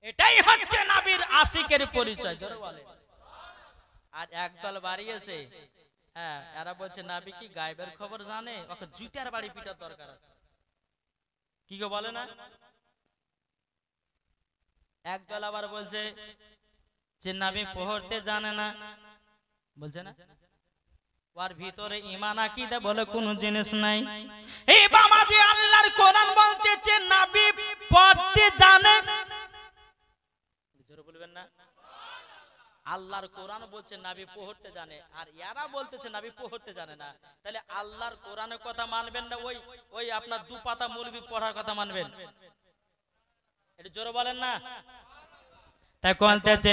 এটাই হচ্ছে নবীর আশিকের পরিচয়। জোরে বলে। আর একদল বাড়িয়েছে, হ্যাঁ, এরা বলছে নবী কি গায়েবের খবর জানে, ওকে জুতার বাড়ি পিটার দরকার আছে। কি গো বলে না? একদল আবার বলছে যে নবী পড়তে জানে না, বলছে না ওর ভিতরে ঈমান আকীদা বলে কোন জিনিস নাই। এই বাবাজি আল্লাহর কোরআন বলতেছে নবী পড়তে জানে। জোরে বলবেন না? আল্লাহর কোরআন বলছে নবী পড়তে জানে, আর এরা বলতেছে নবী পড়তে জানে না। তাহলে আল্লাহর কোরআনের কথা মানবেন না ওই আপনার দু পাতা মৌলবি পড়ার কথা মানবেন? এটা জোরে বলেন না? তাই বলতেছে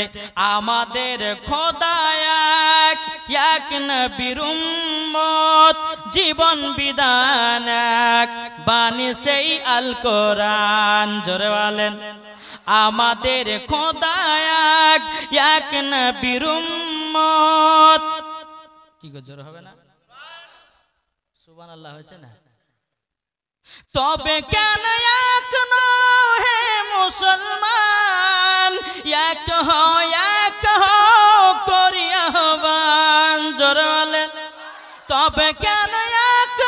আমাদের খোদা এক, এক নবীর উম্মত, জীবন বিধান এক, বাণী সেই আল কোরআন। জোরে বলেন। আমাদের খোদা এক, এক নবীর উম্মত। কি গো জোরে হবে না? সুবহানাল্লাহ হয়েছে না? তবে কেন এক হে মুসলমান, এক করি আহ্বান। জোরে বলেন। তবে কেন এক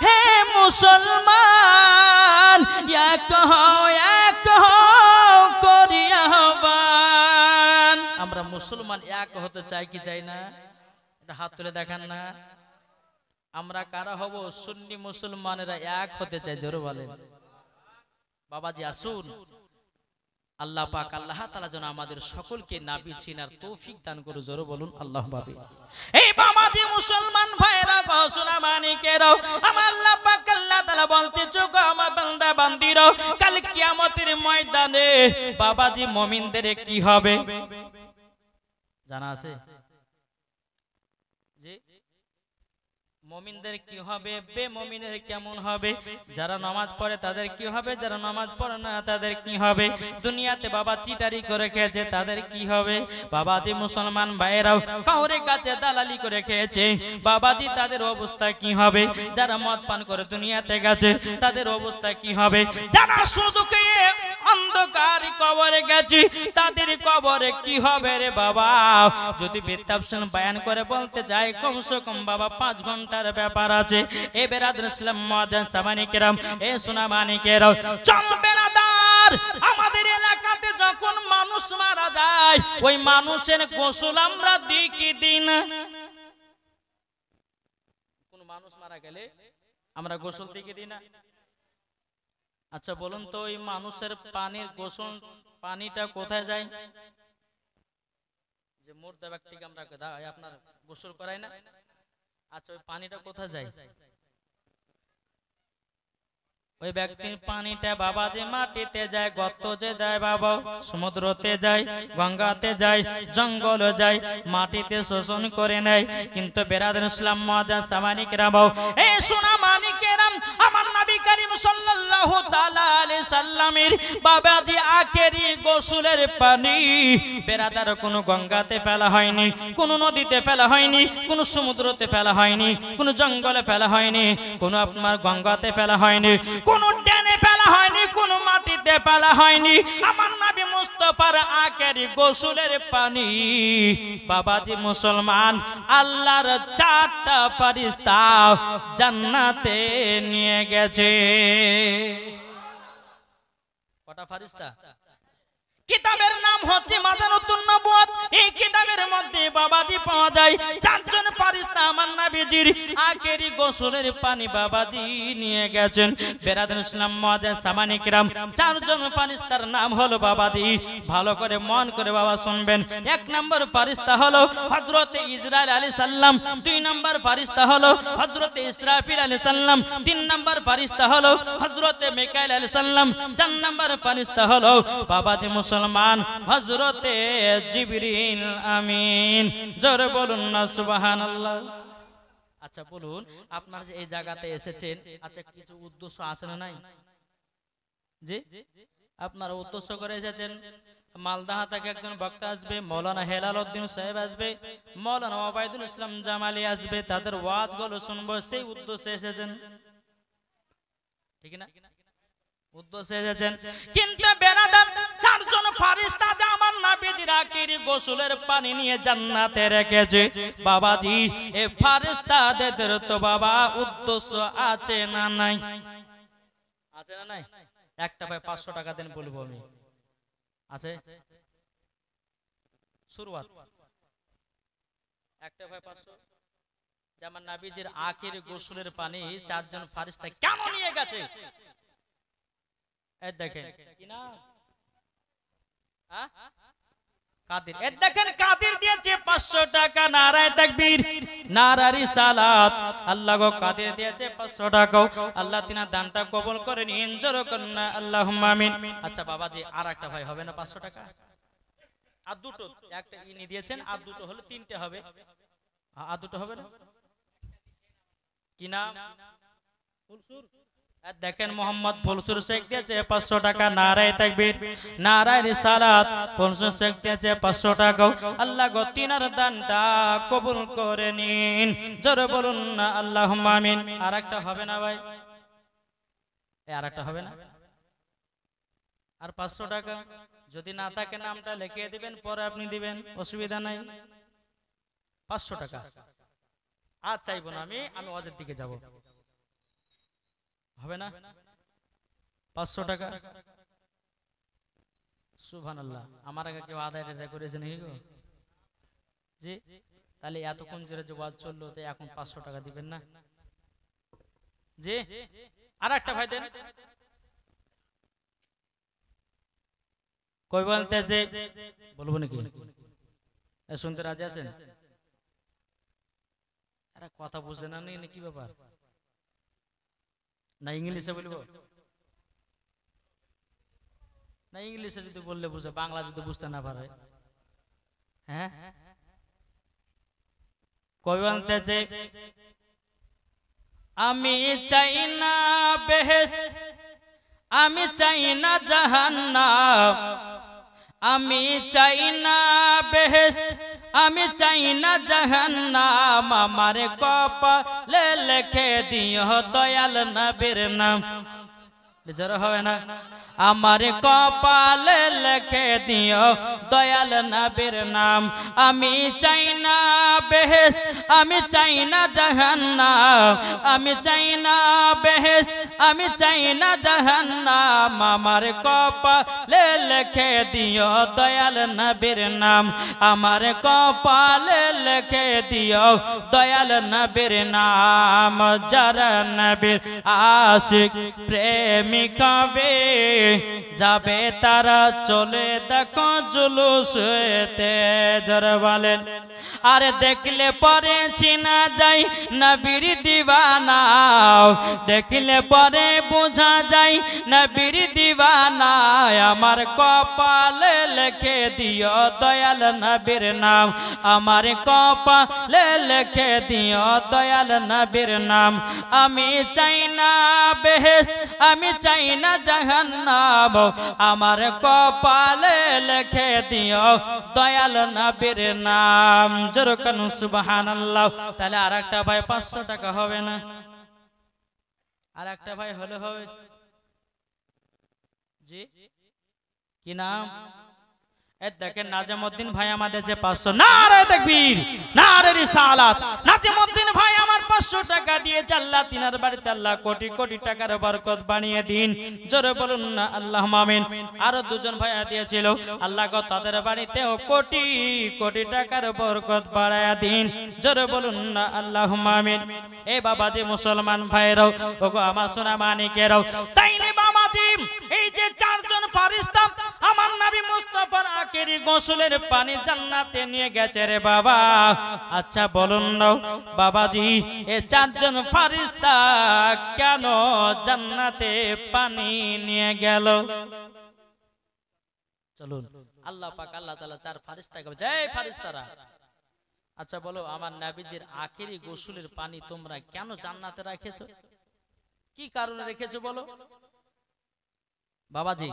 হে মুসলমান, এক করি আহ্বান। আমরা মুসলমান এক হতে চাই কি চাই না? এটা হাত তুলে দেখান না। আমরা কারা হব? সুন্নি মুসলমানেরা এক হতে চাই। জোরে বলেন। বাবাজি আসুন, আল্লাহ পাক আল্লাহ তাআলা যেন আমাদের সকলকে নবী চিনার তৌফিক দান করুন। জোরে বলুন আল্লাহুম্মা আমিন। এই বাবাজি মুসলমান ভাইরা গো, সোনা মানিকেরা, আমার আল্লাহ পাক আল্লাহ তাআলা বলতেছে গো আমার বান্দা বান্দিরা, কাল কিয়ামতের ময়দানে বাবাজি মুমিনদের কি হবে জানা আছে? জি, মুমিনদের কি হবে, বেমুমিনের কেমন হবে? যারা নামাজ পড়ে তাদের কি হবে, যারা নামাজ পড়ে না তাদের কি হবে? দুনিয়াতে বাবা চিটারি করে খেয়েছে তাদের কি হবে? বাবাজি মুসলমান ভাইরাও কাউরে কাছে দালালি করে খেয়েছে, বাবাজি তাদের অবস্থা কি হবে? যারা মদ পান করে দুনিয়াতে গেছে তাদের অবস্থা কি হবে? যারা শুধু খেয়ে অন্ধকার কবরে গেছে তাদের কবরে কি হবে রে বাবা? যদি বিদ্যাপসন বয়ান করে বলতে যাই কমসে কম বাবা 5 ঘন্টার ব্যাপার আছে। এ বেরাদর ইসলাম মুআজ্জিন সামানি কেরাম, এ সোনা মানিকেরাও, চল বেরাদার, আমাদের এলাকাতে যখন মানুষ মারা যায় ওই মানুষের গোসল আমরা দিই কি দিই না? কোন মানুষ মারা গেলে আমরা গোসল দিই কি দিই না? আচ্ছা বলুন তো, ওই মানুষের পানির গোসল পানিটা কোথায় যায়? যে মুর্দা ব্যক্তিকে আমরা আপনার গোসল করাই না, আচ্ছা ওই পানিটা কোথায় যায়? ওই ব্যক্তির পানিটা বাবা যে মাটিতে যায়, গর্তে যায় বাবা, সমুদ্রতে যায়, গঙ্গাতে যায়, জঙ্গলে যায়, মাটিতে শোষণ করে নেয়। কিন্তু বেরাদর ইসলাম মুআজ্জিন সামানি কেরাম, এই সোনা মানিকেরাম, আমার নবী করিম সাল্লাল্লাহু তাআলা আলাইহি সাল্লামের বাবাজি আখেরি গোসলের পানি বেরাদার কোনো গঙ্গাতে ফেলা হয়নি, কোনো নদীতে ফেলা হয়নি, কোনো সমুদ্রতে ফেলা হয়নি, কোনো জঙ্গলে ফেলা হয়নি, কোনো আপনার গঙ্গাতে ফেলা হয়নি, কোনো ড্যানে ফেলা হয়নি, কোনো মাটিতে ফেলা হয়নি। আমার নবী মুস্তাফার আখেরি গোসলের পানি বাবাজি মুসলমান আল্লাহর 4টা ফেরেশতা জান্নাতে নিয়ে গেছে। কটা ফেরেশতা? কিতাবের নাম হচ্ছে মাজানুতুন নবুয়ত। এই কিতাবের মধ্যে বাবাজি পাওয়া যায় 4 জন ফেরেশতা আমার নবীজির আখেরি গোসলের পানি বাবাজি নিয়ে গেছেন। বেরাদর ইসলাম মুআজ্জিন সামানি কিরাম, 4 জন ফেরেশতার নাম হলো বাবাজি, ভালো করে মন করে বাবা শুনবেন। 1 নম্বর ফেরেশতা হলো হযরতে ইসরাইল আলাইহিস সালাম, 2 নম্বর ফেরেশতা হলো হযরতে ইসরাফিল আলাইহিস সালাম, 3 নম্বর ফেরেশতা হলো হযরতে মিকাইল আলাইহিস সালাম, 4 নম্বর ফেরেশতা হলো বাবাজি মুসলমান হযরতে জিবরিল আমিন। জোরে বলুন না সুবহানাল্লাহ। আচ্ছা বলুন, আপনারা যে এই জায়গাতে এসেছেন, আচ্ছা কিছু উদ্দেশ্য আছে না নাই? জি, আপনারা উদ্দেশ্য করে এসেছেন। মালদাহা থেকে একজন বক্তা আসবে, মাওলানা হেলাল উদ্দিন সাহেব আসবে, মাওলানা ওবায়দুল ইসলাম জামালি আসবে, তাদের ওয়াজগুলো শুনবো, সেই উদ্দেশ্যে এসেছেন, ঠিক না? উদ্দেশ্যে এসেছেন। কিন্তু বেরাদার 4 জন গোসলের পানি নিয়ে জান্নাতে রেখেছে বাবাজি এ ফেরেশতাদের তো বাবা উদ্দেশ্য আছে না নাই? আছে না নাই? একটা ভাই 500 টাকা দেন বলবো আমি, আছে শুরুয়াত একটা ভাই 500। যেমন নবীজির আখির গোসলের পানি চারজন ফেরেশতা কেন নিয়ে গেছে এই দেখেন কি না কাদির, এই দেখেন কাদির দিয়েছে 500 টাকা। নারায়ে তাকবীর, নারায়ে রিসালাত। আল্লাহ গো কাদির দিয়েছে 500 টাকা। আল্লাহ তিনার দানটা কবুল করে নিন, জোরে করুন না আল্লাহুম্মা আমিন। আচ্ছা বাবাজি আর একটা ভাই হবে না 500 টাকা? আর দুটো, একটা ইনি দিয়েছেন আর দুটো হলে তিনটে হবে, আর দুটো হবে না? কি নাম? ফুলসুর। দেখেন মোহাম্মদ ফুলসুর শেখ দিয়েছে 500 টাকা। নারায়ে তাকবীর, নারায়ে রিসালাত। ফুলসুর শেখ দিয়েছে 500 টাকা। আল্লাহ গো তিনার দানটা কবুল করে নিন, জোরে বলুন না আল্লাহুম্মা আমিন। আরেকটা হবে না ভাই? এই আরেকটা হবে না? আর 500 টাকা যদি না থাকে নামটা লিখিয়ে দিবেন, পরে আপনি দিবেন, অসুবিধা নাই। 500 টাকা আর চাইবো না আমি, আমি ওয়াজের দিকে যাব। হবে না? 500 টাকা। সুবহানাল্লাহ। আমার আগে কেউ আদায় রেজা করেছে নাকি গো? জি, তাহলে এতক্ষণ জোরে যে ওয়াজ চললো তো এখন 500 টাকা দিবেন না? জি, আর একটা ভাই দেন। কই বলতে যে বলবো নাকি? শুনতে রাজি আছেন? আরে কথা বুঝে না নি কি ব্যাপার? না ইংলিশে বলবো? না ইংলিশে যদি বললে বুঝে, বাংলা যদি বুঝতে না পারে? হ্যাঁ, কই বলতে যে আমি চাই না বেহেশত, আমি চাই না জাহান্নাম, আমি চাই না বেহেশত, আমি চাই না জাহান্নাম, আমার কপালে লিখে দিও দয়াল নবীর নাম। জোরে হবে না? আমার কপালে লিখে দিও দয়াল নবীর নাম। আমি চাই না বেহেশত, আমি চাই না জাহান্নাম, আমি চাই না বেহেশত, আমি চাই না জাহান্নাম, আমার কপালে লিখে দিও দয়াল নবীর নাম, আমার কপালে লিখে দিও দয়াল নবীর নাম। যারা নবীর আশিক প্রেমিক হবে যাবে তারা চলে দেখো জুলুসেতে, যারা বলেন আরে দেখলে পরে চিনা যায় নবীর দিওয়ানা, দেখলে পরে বোঝা যায় নবীর দিওয়ানা, আমার কপালে লিখে দিও দয়াল নবীর নাম, আমার কপালে লিখে দিও দয়াল নবীর নাম। আমি চাই না বেহেশত, আমি চাই না জাহান্নাম, আমার কপালে লিখে দিও দয়াল নবীর নাম। জোরে কান সুবহানাল্লাহ। তাহলে আরেকটা ভাই 500 টাকা হবে না? আরেকটা ভাই হলে হবে। জি, কি নাম? দেখেন নাজিমউদ্দিন ভাই আমাদের যে 500। নারায়ে তাকবীর, নারায়ে রিসালাত। নাজিমউদ্দিন ভাই আমার 500 টাকা দিয়েছে। আল্লাহ তিনার বাড়িতে আল্লাহ কোটি কোটি টাকার বরকত বানিয়ে দিন, জোরে বলুন না আল্লাহুম্মা আমিন। আরো দুজন ভাইয়া দিয়েছিল, আল্লাহ গো তাদের বাড়িতেও কোটি কোটি টাকার বরকত বাড়ায়া দিন, জোরে বলুন না আল্লাহুম্মা আমিন। এই বাবাজি মুসলমান ভাইরাও, ওগো আমার সোনা মানিকেরাও, তাইলে বাবাজি এই যে চারজন ফেরেশতা আমার নবী মুস্তাফার আখেরি গোসলের পানি জান্নাতে নিয়ে গেছে রে বাবা। আচ্ছা বলুন না বাবাজি এই চারজন ফেরেশতা কেন জান্নাতে পানি নিয়ে গেল? চলুন আল্লাহ পাক আল্লাহ তাআলা চার ফেরেশতাকে বলে, এই ফেরেশতারা আচ্ছা বলো আমার নবীজির আখেরি গোসলের পানি তোমরা কেন জান্নাতে রেখেছো? কি কারণে রেখেছো বলো বাবাজি?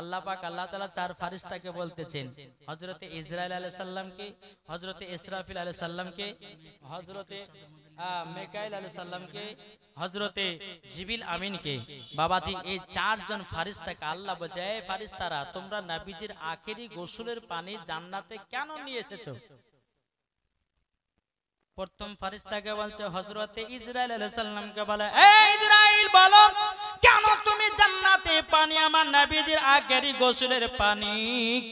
আল্লাহ পাক আল্লাহ তাআলা চার ফেরেশতাকে বলতেছেন, হযরতে ইসরাইল আলাইহিস সালামকে, হযরতে ইসরাফিল আলাইহিস সালামকে, হযরতে মিকাইল আলাইহিস সালামকে, হযরতে জিবরিল আমিনকে। বাবাজি এই চারজন ফেরেশতাকে আল্লাহ বলে, এই ফেরেশতারা তোমরা নবীজির আখেরি গোসলের পানি জান্নাতে কেন নিয়ে এসেছো? প্রথম ফেরেশতাকে বলছে হযরতে ইসরাইল আলাইহিস সালামকে বলে, এই ইসরাইল বলো কেন তুমি জান্নাতে পানি আমার নবীজির আখেরি গোসলের পানি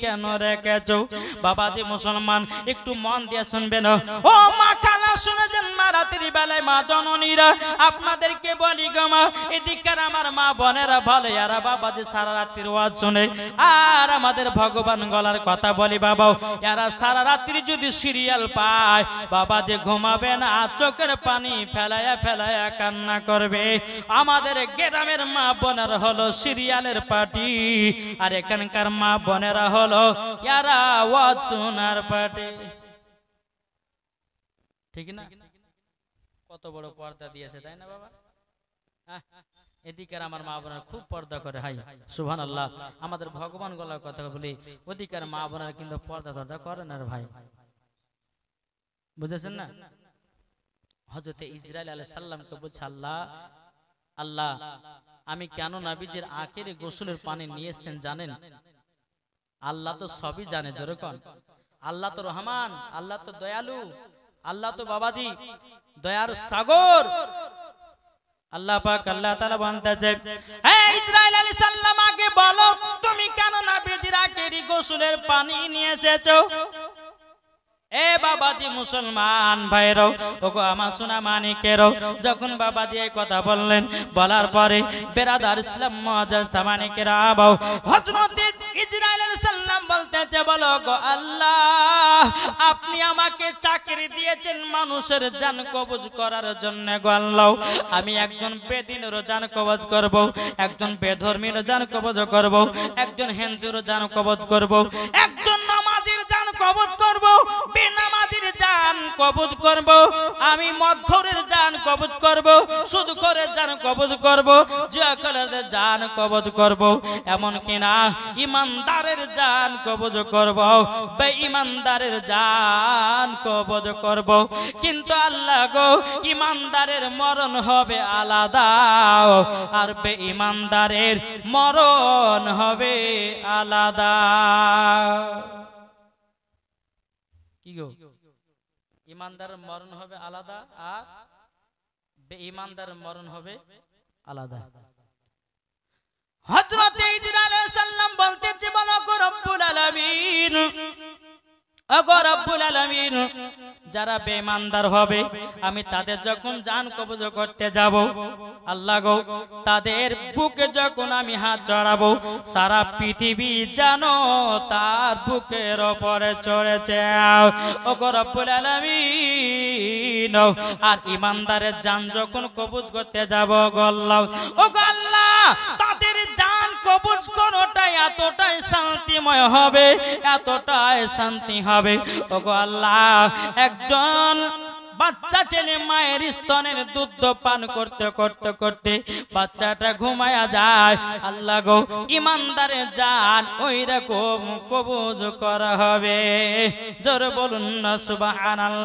কেন রেখেছো? বাবাজি মুসলমান একটু মন দিয়ে শুনবেন, ও মা খালা শুনেছেন, মা রাতের বেলায় মা জননীরা আপনাদেরকে বলি গো মা, এদিককার আমার মা বোনেরা বলে এরা বাবাজি সারা রাত্রির ওয়াজ শুনে, আর আমাদের ভগবান গলার কথা বলি বাবা, এরা সারা রাত্রি যদি সিরিয়াল পায় বাবাজি ঘুমাবে না, চোখের পানি ফেলায়া ফেলায়া কান্না করবে। আমাদের গ্রামের মা বোনেরা হলো সিরিয়ালের পার্টি, আর এখানকার মা বোনেরা হলো এরা ওয়াজ শোনার পার্টি, ঠিক না? কত বড় পর্দা দিয়েছে তাই না বাবা? এদিকের আমার মা বোনেরা খুব পর্দা করে, হাই সুবহানাল্লাহ। আমাদের ভগবান গলার কথা বলি, ওদিকের মা বোনেরা কিন্তু পর্দা টর্দা করে না রে ভাই, বুঝেছেন না? হযরতে ইসরাইল আলাইহিস সালামকে বলছে, আল্লাহ আল্লাহ আমি কেন নবীজির আখেরি গোসলের পানি নিয়ে এসেছেন জানেন? আল্লাহ তো সবই জানে, যেরকম আল্লাহ তো রহমান, আল্লাহ তো দয়ালু, আল্লাহ তো বাবাজি দয়ার সাগর। আল্লাহ পাক আল্লাহ তাআলা বলতেছে, হে ইসরাইল আলাইহিস সালাম আগে বলো তুমি কেন নবীজির আখেরি গোসলের পানি নিয়ে এসেছো? এ বাবাজি মুসলমান ভাইরাও, ওগো আমার সোনা মানিকেরও, যখন বাবাজি এই কথা বললেন, বলার পরে বেরাদার ইসলাম মুআজ্জাজ সামানিকেরা আবাও, হযরত ইসরাইল আলাইহিস সালাম বলতেছে, বলো গো আল্লাহ আপনি আমাকে চাকরি দিয়েছেন মানুষের জান কবজ করার জন্য গো আল্লাহ, আমি একজন বেদিনের জান কবজ করব, একজন বেধর্মীর জান কবজ করব, একজন হিন্দুর জান কবজ করব, একজন নামাজীর জান কবজ করব, বেনামাজীর জান কবজ করব, আমি মদখোরের জান কবজ করব, সুদখোরের জান কবজ করব, জুয়াখোরের জান কবজ করব, এমন কিনা ইমানদারের জান কবজ করব, বেঈমানদারের জান কবজ করব। কিন্তু আল্লাহ গো ইমানদারের মরণ হবে আলাদা, আর বেঈমানদারের মরণ হবে আলাদা। কি গো, ইমানদারের মরণ হবে আলাদা আর বেঈমানদারের মরণ হবে আলাদা। হযরত ইসরাইল আলাইহিস সালাম বলতেছে, বলো গো রব্বুল আলামিন, ওগো রব্বুল আলামিন যারা বেঈমানদার হবে আমি তাদের যখন জান কবজ করতে যাব, আল্লাহ গো তাদের বুকে যখন আমি হাত চড়াবো সারা পৃথিবী জানো তার বুকের উপরে চড়েছে, ওগো রব্বুল আলামিন। আর ইমানদারের জান যখন কবজ করতে যাব গো আল্লাহ, ওগো আল্লাহ তাদের জান কবজ করাটাই এতটাই শান্তিময় হবে, এতটাই শান্তি হবে ওগো আল্লাহ, একজন বাচ্চা ছেলে মায়ের স্তনের দুধ পান করতে করতে করতে বাচ্চাটা ঘুমায়া যায়, আল্লাহ গো ইমানদারের জান ওই রকম কবজ করা হবে। জোরে বলুন না সুবহানাল্লাহ।